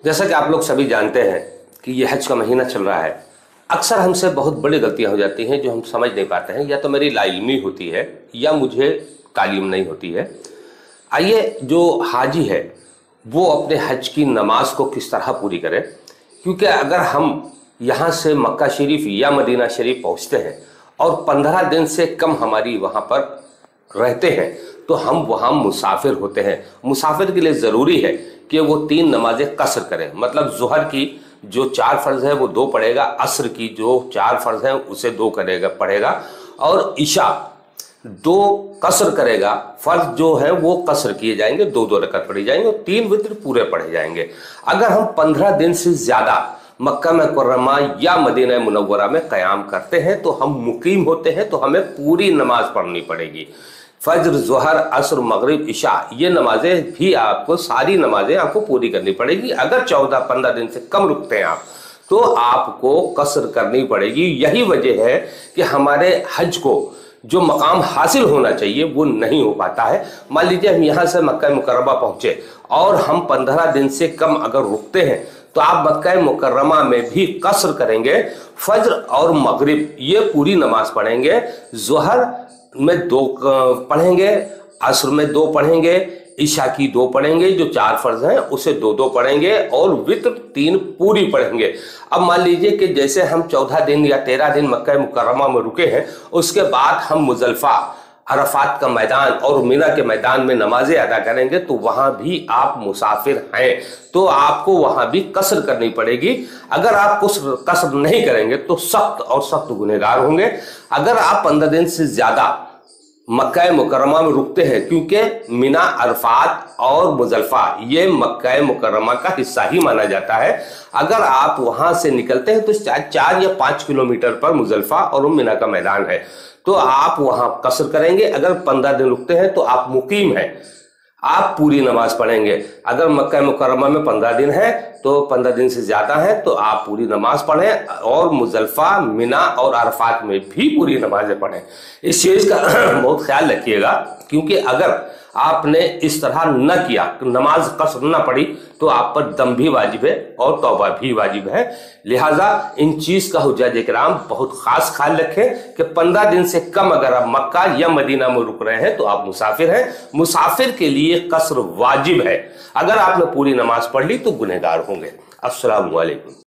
जैसा कि आप लोग सभी जानते हैं कि ये हज का महीना चल रहा है। अक्सर हमसे बहुत बड़ी गलतियां हो जाती हैं जो हम समझ नहीं पाते हैं, या तो मेरी लाइल्मी होती है या मुझे तालीम नहीं होती है। आइए, जो हाजी है वो अपने हज की नमाज को किस तरह पूरी करे, क्योंकि अगर हम यहाँ से मक्का शरीफ या मदीना शरीफ पहुँचते हैं और 15 दिन से कम हमारी वहाँ पर रहते हैं तो हम वहाँ मुसाफिर होते हैं। मुसाफिर के लिए ज़रूरी है कि वो 3 नमाजें कसर करें, मतलब ज़ुहर की जो 4 फ़र्ज़ है वो 2 पढ़ेगा, असर की जो 4 फ़र्ज़ हैं उसे 2 पढ़ेगा और इशा 2 कसर करेगा। फ़र्ज जो है वो कसर किए जाएंगे, 2-2 रकअत पढ़ी जाएंगे और 3 वित्र पूरे पढ़े जाएंगे। अगर हम 15 दिन से ज़्यादा मक्का मुकर्रमा या मदीना मुनव्वरा में क़याम करते हैं तो हम मुकीम होते हैं, तो हमें पूरी नमाज पढ़नी पड़ेगी। फज्र, ज़ुहर, असर, मगरिब, इशा, ये नमाजें भी आपको, सारी नमाजें आपको पूरी करनी पड़ेगी। अगर 14-15 दिन से कम रुकते हैं आप तो आपको कसर करनी पड़ेगी। यही वजह है कि हमारे हज को जो मकाम हासिल होना चाहिए वो नहीं हो पाता है। मान लीजिए हम यहाँ से मक्का मुकर्रमा पहुँचे और हम 15 दिन से कम अगर रुकते हैं तो आप मक्का मुकर्रमा में भी कसर करेंगे। फज्र और मगरिब ये पूरी नमाज पढ़ेंगे, ज़ुहर में 2 पढ़ेंगे, असर में 2 पढ़ेंगे, इशा की 2 पढ़ेंगे, जो 4 फ़र्ज़ हैं उसे 2-2 पढ़ेंगे और वित्र 3 पूरी पढ़ेंगे। अब मान लीजिए कि जैसे हम 14 दिन या 13 दिन मक्का मुकर्रमा में रुके हैं, उसके बाद हम मुज़दलिफ़ा, अरफात का मैदान और मिना के मैदान में नमाजें अदा करेंगे, तो वहाँ भी आप मुसाफिर हैं, तो आपको वहाँ भी कसर करनी पड़ेगी। अगर आप कसर नहीं करेंगे तो सख्त गुनहगार होंगे। अगर आप 15 दिन से ज़्यादा मक्का मुकर्रमा में रुकते हैं, क्योंकि मिना, अरफात और मुज़दलिफ़ा ये मक्का मुकर्रमा का हिस्सा ही माना जाता है। अगर आप वहाँ से निकलते हैं तो 4 या 5 किलोमीटर पर मुज़दलिफ़ा और मिना का मैदान है, तो आप वहां कसर करेंगे। अगर 15 दिन रुकते हैं तो आप मुकीम हैं, आप पूरी नमाज पढ़ेंगे। अगर मक्का मुकर्रमा में 15 दिन है तो 15 दिन से ज्यादा है तो आप पूरी नमाज पढ़ें और मुज़दलिफ़ा, मिना और अरफात में भी पूरी नमाजें पढ़ें। इस चीज का बहुत ख्याल रखिएगा, क्योंकि अगर आपने इस तरह न किया, नमाज कसर न पढ़ी, तो आप पर दम भी वाजिब है और तौबा भी वाजिब है। लिहाजा इन चीज का हुज्जाज इकराम बहुत खास ख्याल रखें कि 15 दिन से कम अगर आप मक्का या मदीना में रुक रहे हैं तो आप मुसाफिर हैं। मुसाफिर के लिए कसर वाजिब है। अगर आपने पूरी नमाज पढ़ ली तो गुनहगार होंगे। अस्सलामु अलैकुम।